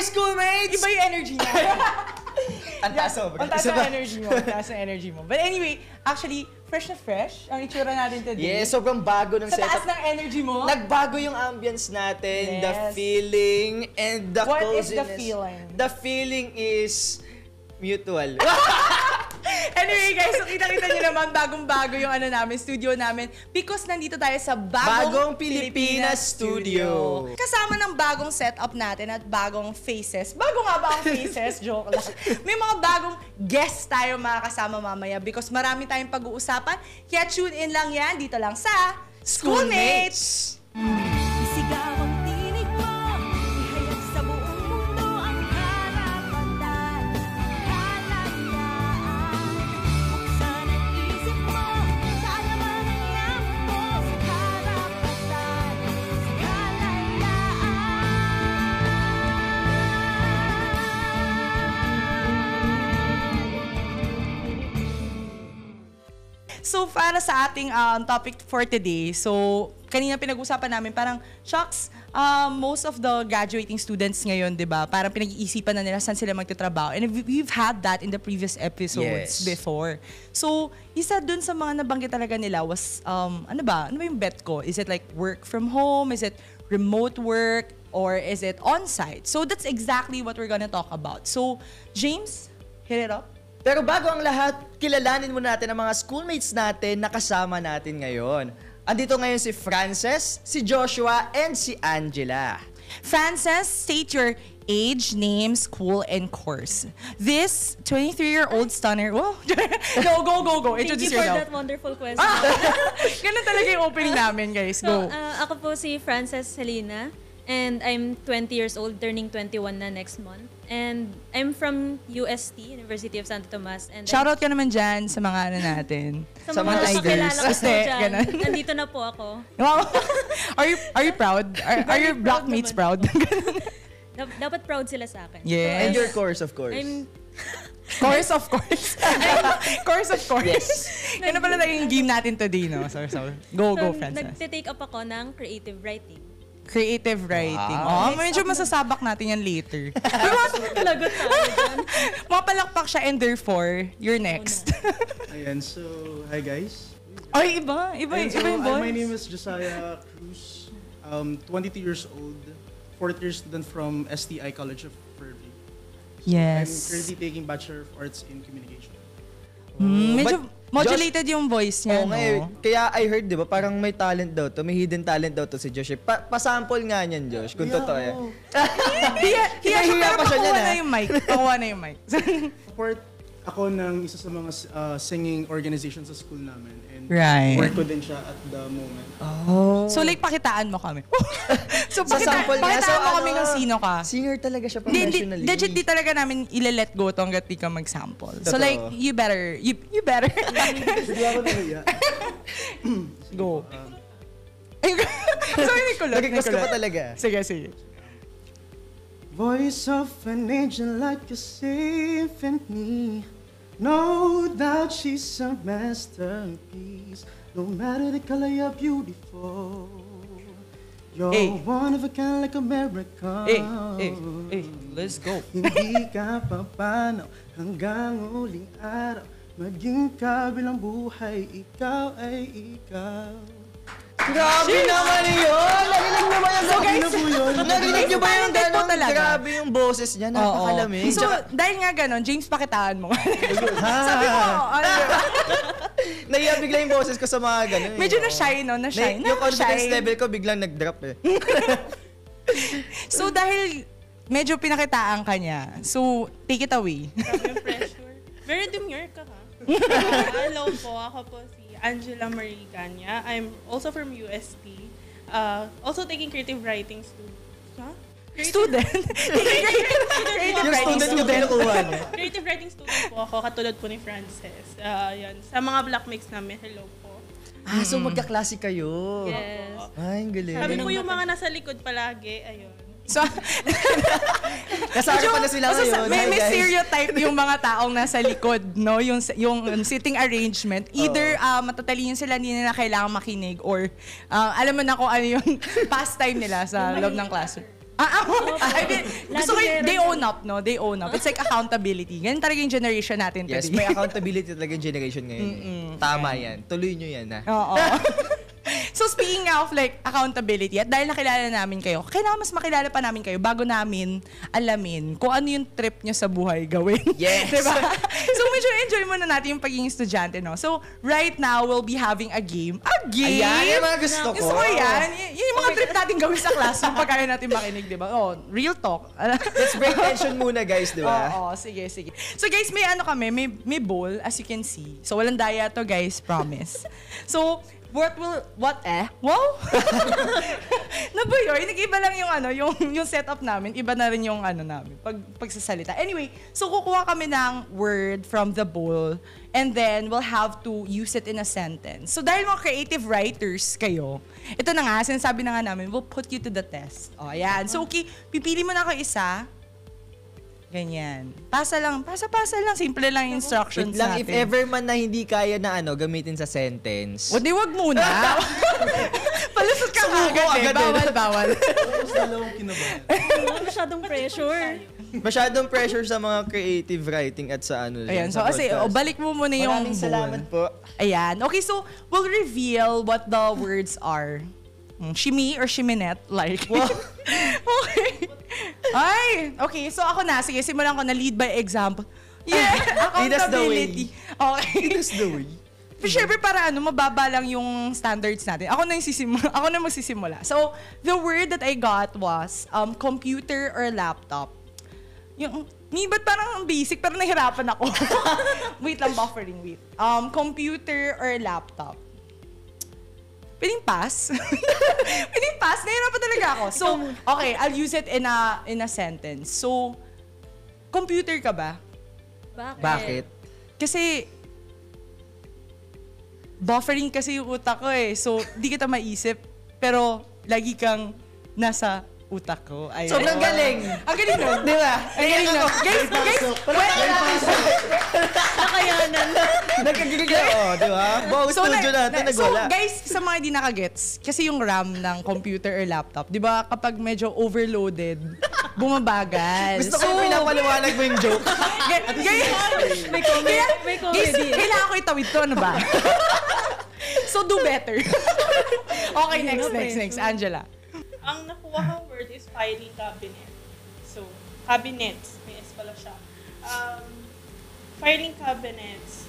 schoolmates! Iba yung energy niya. Ang taas ang energy mo. But anyway, actually, fresh na fresh ang itsura natin today. Yes, sobrang bago ng Sa setup. taas ng energy mo. Nagbago yung ambience natin, Yes. the feeling, and the What is coziness. the feeling? The feeling is mutual. Anyway guys, so kita-kita nyo naman bagong-bago yung studio namin because nandito tayo sa Bagong Pilipinas Studio. Kasama ng bagong setup natin at bagong faces. Bago nga ba ang faces? Joke lang. May mga bagong guests tayo makakasama mamaya because marami tayong pag-uusapan. Kaya tune in lang yan dito lang sa Schoolmates! Isigaw ang tinig mo, ihayag sa buong mundo ang karapatan, kalayaan. Buksan ang isip mo, kaalaman ang yaman mo, sa karapatan, sa kalayaan. So, para sa ating topic for today, so, kanina pinag-usapan namin, parang, shucks, most of the graduating students ngayon, di ba, parang pinag-iisipan na nila saan sila magtatrabaho. And we've had that in the previous episodes before. So, isa dun sa mga nabanggit talaga nila was, ano ba yung bet ko? Is it like work from home? Is it remote work? Or is it on-site? So, that's exactly what we're gonna talk about. So, James, hit it up. Pero bago ang lahat, kilalanin muna natin ang mga schoolmates natin na kasama natin ngayon. Andito ngayon si Frances, si Joshua, and si Angela. Frances, state your age, name, school, and course. This 23-year-old stunner... Oh, go. Introduce Thank you for yourself. that wonderful question. Ganun talaga yung opening namin, guys. Go. So, ako po si Frances Helena, and I'm 20 years old, turning 21 na next month. And I'm from UST, University of Santo Tomas. And Shoutout ka naman dyan sa mga ano natin. sa mga mga kakilala ko po Hindi, dyan, ganun. nandito na po ako. Wow. Are you proud? Are your Very proud blockmates naman. proud? Dapat proud sila sa akin. Yes. And your course, of course. Course of course. Course of course. Yes. Yan na pala yung game natin today, no? So, go, Frances. Nagte-take up ako ng creative writing. Creative writing. Wow. Oh, medyo masasabak natin yan later. Lagot tayo dyan. Mapalakpak siya and therefore, you're next. Ayan, so, hi guys. Ay, iba Ayan, so, yung voice. my name is Josiah Cruz, 22 years old, fourth year student from STI College of Fairview. I'm Yes. currently taking Bachelor of Arts in Communication. Medyo But, modulated yung voice niya, Oo nga no? Kaya I heard, di ba, parang may talent daw to, may hidden talent daw to si Josh. Pa-sample nga niyan, Josh, kung totoo eh. Hiya pa siya pakuha niyan, na eh. yung mic. Pakuha na yung mic. Support ako ng isa sa mga singing organization sa school namin. And Right. work ko din siya at the moment. So like, pakitaan mo kami. So Sa sample niya, pakitaan mo so kami ng sino ka. Singer talaga siya Di, professionally. legit di talaga namin ile-let go to hanggat di ka mag-sample. So Totoo. like, you better. Hindi ako nahiya. Go. Sorry, Nicolette. Nag-request ka pa talaga. Sige. Voice of an angel like a symphony. No doubt she's a masterpiece. No matter the color, you're beautiful. You're Hey. one of a kind like America. Let's go. Hindi ka papanaw hanggang uling araw. Maging kabilang buhay, ikaw ay ikaw. Grabe naman yun! Narinig niyo ba yung Narinig niyo ba yung talented po gano'n? talaga. Grabe yung boses niya, napakalamig. So, dahil nga ganon, James, pakitaan mo. Sabi mo, Naiya bigla yung boses ko sa mga gano'n. medyo na-shy, no? Na-shy. Yung confidence level ko biglang nag-drop eh. So, dahil medyo pinakitaan ka niya, so, take it away. Grabe yung pressure. Very demure ka ha. Hello po, ako po si Angela Marie Ganya. I'm also from UST. Also taking creative writing Student? Creative Yung writing student yung student. kinukuha niya. Creative writing student po ako, katulad po ni Frances. Yan. Sa mga blackmates namin, hello po. So magkaklase kayo. Yes. Ay, ang galing. Sabi ko yung mga nasa likod palagi, ayun. So, Kasama pa na sila ngayon. may Hi, guys. stereotype yung mga taong nasa likod, no? Yung sitting arrangement. Either matatalino sila, hindi nila kailangan makinig or alam mo na kung ano yung pastime nila sa loob ng classroom. I mean, gusto ko Lagi they meron own up, no? They own up. It's like accountability. Ganyan talaga yung generation natin Yes, today. may accountability talaga yung generation ngayon. Tama yan. Tuloy nyo yan, ha? Oo. So speaking of like accountability, at dahil nakilala namin kayo, kailangan mas makilala pa namin kayo bago namin alamin kung ano yung trip nyo sa buhay gawin. Yes. Diba? So medyo enjoy muna natin yung pagiging estudyante, no? So right now, we'll be having a game. A game? Ayan, yung mga gusto ko. Gusto ko yan. Yun yung mga trip natin gawin sa classroom pag kaya natin makinig, diba? Oh, real talk. Let's break tension muna, guys, di ba? Oo, sige. So guys, may ano kami, may bowl, as you can see. So walang daya to, guys, promise. So, wow? Nabuyo, nag-iba lang yung ano, yung setup namin, iba na rin yung ano namin, pagsasalita. Anyway, so kukuha kami ng word from the bowl, and then we'll have to use it in a sentence. So dahil mga creative writers kayo, ito na nga, sinasabi na nga namin, we'll put you to the test. O, ayan. So, okay, pipili mo na ako isa. Ganyan. Pasa lang. Simple lang yung instructions Wait lang, natin. if ever man na hindi kaya na gamitin sa sentence. O, di wag muna. Palusot ka Sumuko agad eh. agad Bawal. Tapos dalawang kinabahan. Masyadong pressure. Masyadong pressure sa mga creative writing at sa ano. Ayan, so sa kasi, podcast. balik mo muna yung Maraming salamat po. Ayan. Okay, so, we'll reveal what the words are. Shimi or shiminette, like. Okay. Ay, okay. So, ako na. Sige, simulan ko na lead by example. Yeah, Lead us the way. accountability. Okay. That's the way. Pero syempre para mababa lang yung standards natin. Ako na magsisimula. So, the word that I got was computer or laptop. Ba't parang basic? Pero nahirapan ako. Wait lang, buffering, wait. Computer or laptop. Pwedeng pass? Pwedeng pass? Nahirapan talaga ako. So, okay, I'll use it in a sentence. So, computer ka ba? Bakit? Kasi, buffering kasi yung utak ko eh. So, di kita maisip. Pero, lagi kang nasa utak ko. Ayun. Sobrang galing. Ang galing nun. Di ba? Ang galing nun. Guys, Nakayanan. Nagkagilig na, di ba? Buong studio natin, nagwala. So, guys, sa mga di nakagets, kasi yung RAM ng computer or laptop, di ba, kapag medyo overloaded, bumabagal. Gusto ko pinapaliwanag mo yung joke. May comedy. Guys, kailangan ko itawid to, ano ba? So, do better. Okay, next. Angela. Ang nakuha kong word is filing cabinet. So, cabinets. May S pala siya. Filing cabinets.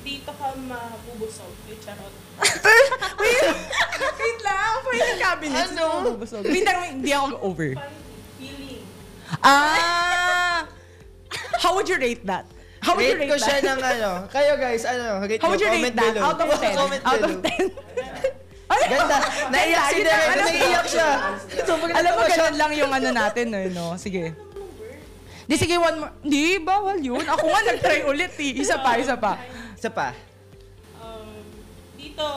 Dito ka mabubusog. Charot. Wait lang, filing cabinets. Ano? Wait lang, hindi ako over. Feeling. How would you rate that? How would you Rate rate ko siya that? ng Kayo guys, rate How mo, would you comment rate that? below. Out of 10? Comment Out of below. 10? Ganda. Naiyak si Derek. Naiyak siya. Alam mo, ganun lang yung ano natin, no? Sige. Di, sige, one more. Di, bawal yun. Ako nga, nag-try ulit, eh. Isa pa. Isa pa. Dito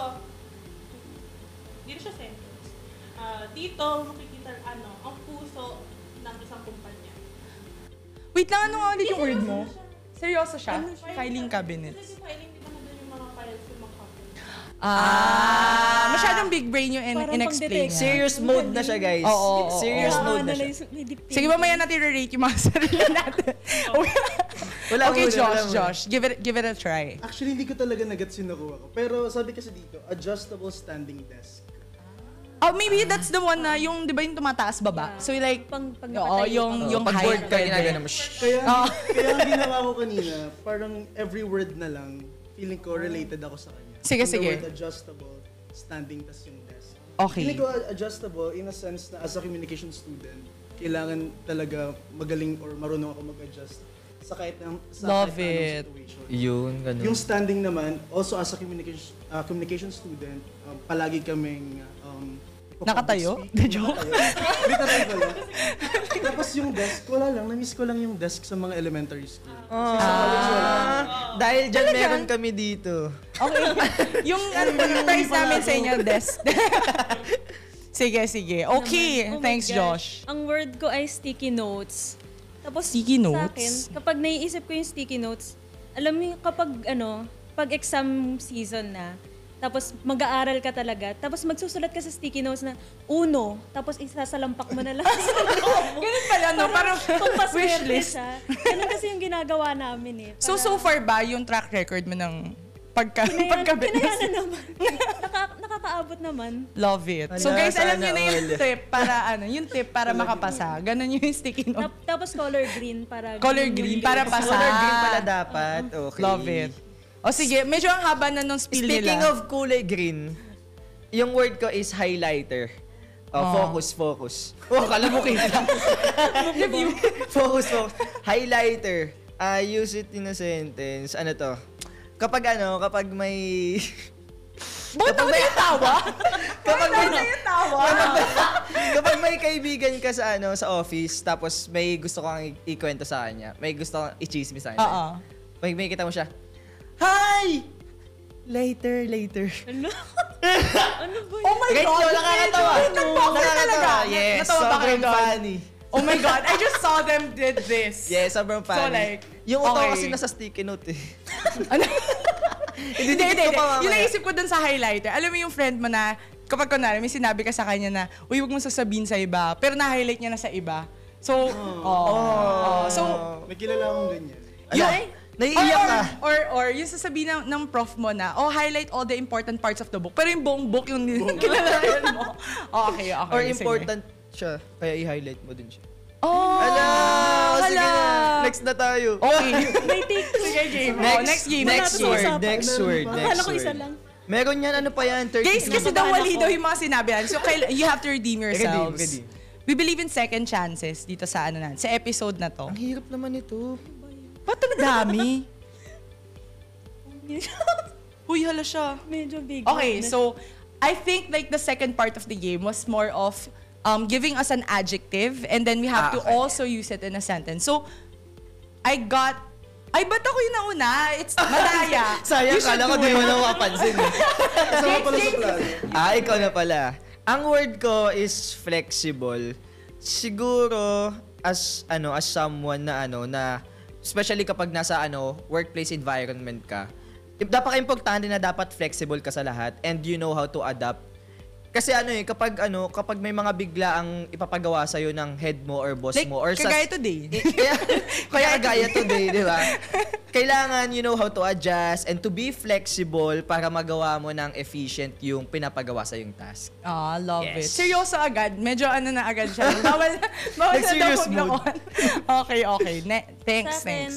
siya sentence. Dito makikita ang puso ng isang kumpanya. Wait lang, ano nga ulit yung word mo? Seryoso siya? Filing cabinets. Kasi filing, di ba nandun yung mga files yung mga company? Masyadong big brain yung Parang in-explain pang-detect. niya. Serious mode na siya, guys. Oo. Serious mode na siya. Sige, mamaya natin re-rate yung mga sarili natin. Wala Okay, muna. Josh. Give it a try. Actually, hindi ko talaga nagets yung nakuha ko. Pero sabi kasi dito, adjustable standing desk. Oh, maybe that's the one na yung, di ba yung tumataas baba? So like, Pag oo, nakatayo yung Pag height. bored ka, pwede. ginagana mo. Kaya ang ginawa ko kanina, parang every word na lang, feeling ko related ako sa kanya. Sige, Yung sige. The word adjustable, standing, tas yung desk. Okay. Feeling ko adjustable in a sense na as a communication student, kailangan talaga magaling or marunong ako mag-adjust sa kahit na Love kahit na anong it. situation. Yun, ganun. Yung standing naman, also as a communication student, palagi kaming Nakatayo? speak. The joke? Nakatayo. Literal ko lang. Tapos yung desk, wala lang. Na-miss ko lang yung desk sa mga elementary school. Kasi sa college, wala. Dahil dyan meron kami dito. Okay. yung price namin sa inyo, desk. Sige. Okay. Oh my Thanks, gosh. Josh. Ang word ko ay sticky notes. Tapos Sticky sa notes? akin, kapag naiisip ko yung sticky notes, alam mo yung kapag pag exam season na, Tapos mag-aaral ka talaga. Tapos magsusulat ka sa sticky notes na uno. Tapos isasalampak mo na lang sa Ganun pala, no? Parang wish pampaswerte list. siya. Ganun kasi yung ginagawa namin eh. So far ba yung track record mo ng pagka-business? Kinayanan naman. Nakakaabot naman. Love it. So Ala, guys, alam niyo sana na yung all. tip para yung tip para makapasa. Ganun yung sticky note. Tapos color green para Color yung green grade. para pasa. Color green pala dapat. Okay. Love it. O sige, medyo ang haba na nung spiel Speaking nila. of kulay green, yung word ko is highlighter. Focus. Oh, kala mo kita. Focus. Highlighter. Use it in a sentence. Ano to? Kapag may... Bakit ako na yung tawa? kapag may... yung tawa? kapag may kaibigan ka sa office, tapos may gusto kang ikwento sa kanya, may gusto kang i-chismis sa kanya. Oo. May kita mo siya, Hi! Later. Ano ba Oh my Right, God! so, nakakatawa. Nag-buffer talaga. Yes, Natawa ba kayo sobrang doon? funny. Oh my God, I just saw them did this. Yes, sobrang funny. like, yung uto okay. kasi nasa sticky note eh. Ano? Hindi. Yung Yung naisip ko dun sa highlighter, alam mo yung friend mo na, kapag kunwari, may sinabi ka sa kanya na, uy, huwag mo sasabihin sa iba, pero na-highlight niya na sa iba. So, so, May kilala akong ganyan. Naiiyak ka. or yung sasabihin ng prof mo na, highlight all the important parts of the book. Pero yung buong book yung kilalayan mo. Okay. Or sige. important siya, kaya i-highlight mo din siya. Oh! Ala! Sige hala. na. Next na tayo. Okay. May take two. Sige, game. Next game. Next Wala word. na Next word. Akala ko isa lang. Meron yan, ano pa yan? 30 Guys, kasi daw wali daw yung mga sinabi yan. So, you have to redeem yourselves. Redeem. We believe in second chances dito sa sa episode na to. Ang hirap naman ito. Ba't ang dami? Uy, hala siya. Medyo big. Okay, so I think like the second part of the game was more of giving us an adjective and then we have to Okay. also use it in a sentence. So, ba't ako yung nauna? It's Madaya. Sayang, You should kala ko do di mo it. na mapansin eh. Kasama pala sa klase. Ikaw na pala. Ang word ko is flexible. Siguro as someone na especially kapag nasa workplace environment ka, dapat importante na dapat flexible ka sa lahat and you know how to adapt. Kasi kapag may mga bigla ang ipapagawa sa ng head mo or boss Like, mo or kagaya today. kaya gaya today, di ba? Kailangan you know how to adjust and to be flexible para magawa mo ng efficient yung pinapagawa sa yung task. Love it. Yes. Seryoso agad. Medyo na agad siya. Bawal Like na serious daw mood. Okay. Thanks. Sa akin,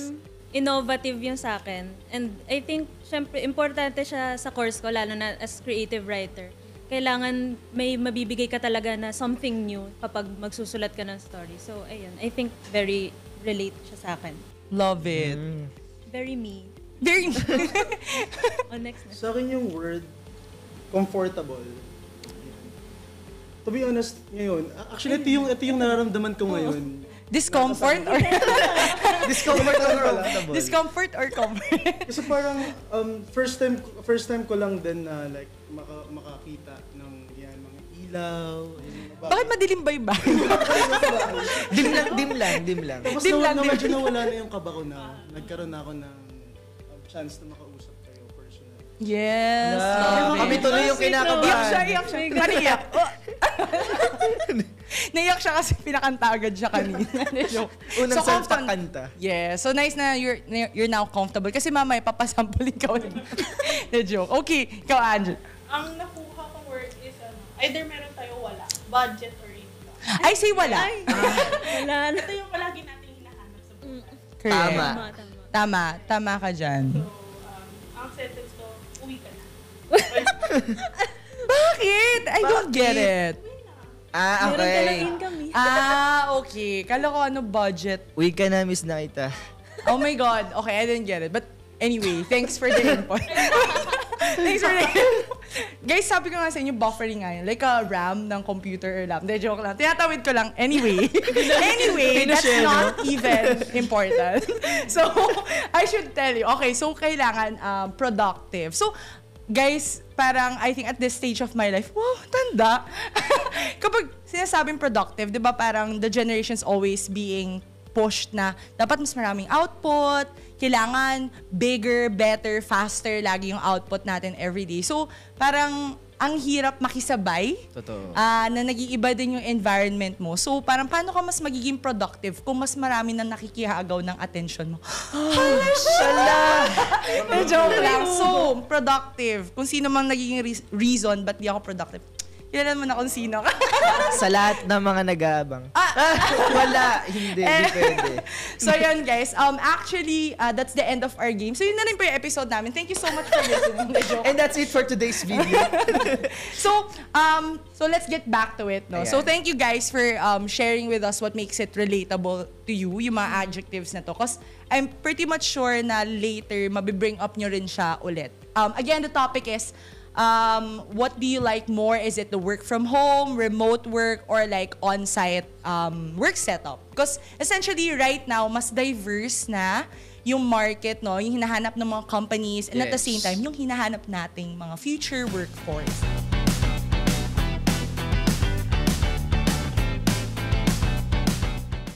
innovative yung sa akin. And I think, syempre, importante siya sa course ko, lalo na as creative writer. Kailangan may mabibigay ka talaga na something new kapag magsusulat ka ng story. So, ayun. I think very relate siya sa akin. Love it. Very me. Very Next. Sa akin yung word, comfortable. To be honest, ngayon, actually ito yung nararamdaman ko ngayon. Discomfort or Discomfort or comfortable? discomfort or comfort? Kasi parang first time ko lang din na like makakita ng yan mga ilaw, yung mga Bakit madilim ba yung bahay? dim lang. Tapos Dim lang, na dim. medyo nawala na yung kaba ko na nagkaroon na ako ng chance na makausap kayo personally. Yes. love Kami it. tuloy yung kinakabahan. Iyak siya. Naiyak. Naiyak siya kasi pinakanta agad siya kanina. Unang So, salpak comfort- kanta. Yeah. So nice na you're now comfortable. Kasi mamaya papasampulin ka ulit. Na joke. Okay. Ikaw, Angel. Ang nakuha kong word is either meron tayo wala, budget or income. I say wala. Wala na. Ito yung palagi natin hinahanap sa buhay. Correct. Tama. Tama ka dyan. So, ang sentence ko, uwi ka na. Bakit? I don't get it. Meron ka ng Okay. income eh. Okay. Kala ko budget. Uwi ka na, miss na kita. Oh my God. Okay, I didn't get it. But anyway, thanks for the input. Thanks for the input. Guys, sabi ko nga sa inyo, buffering nga yun. Like a RAM ng computer or laptop. Hindi, joke lang. Tinatawid ko lang. Anyway, that's not even important. So, I should tell you. Okay, so kailangan productive. So, guys, parang I think at this stage of my life, wow, tanda. Kapag sinasabing productive, di ba parang the generation's always being pushed na dapat mas maraming output, kailangan bigger, better, faster lagi yung output natin every day. So, parang ang hirap makisabay. Totoo. Na nag-iiba din yung environment mo. So, parang paano ka mas magiging productive kung mas marami na nakikihagaw ng attention mo? Sala! Joke lang. So, productive. Kung sino mang nagiging reason ba't di ako productive. Kilala mo na kung sino ka. Sa lahat ng mga nag-aabang. Wala. Hindi pwede. So, yun guys. Actually, that's the end of our game. So, yun na rin po yung episode namin. Thank you so much for listening. Joke. And that's it for today's video. So let's get back to it, no? Ayan. So thank you guys for sharing with us what makes it relatable to you, yung mga adjectives na to. Because I'm pretty much sure na later, mabibring up nyo rin siya ulit. Again, the topic is, what do you like more? Is it the work from home, remote work, or like on-site work setup? Because essentially, right now, mas diverse na yung market, no? Yung hinahanap ng mga companies, and at the Yes. same time, yung hinahanap nating mga future workforce.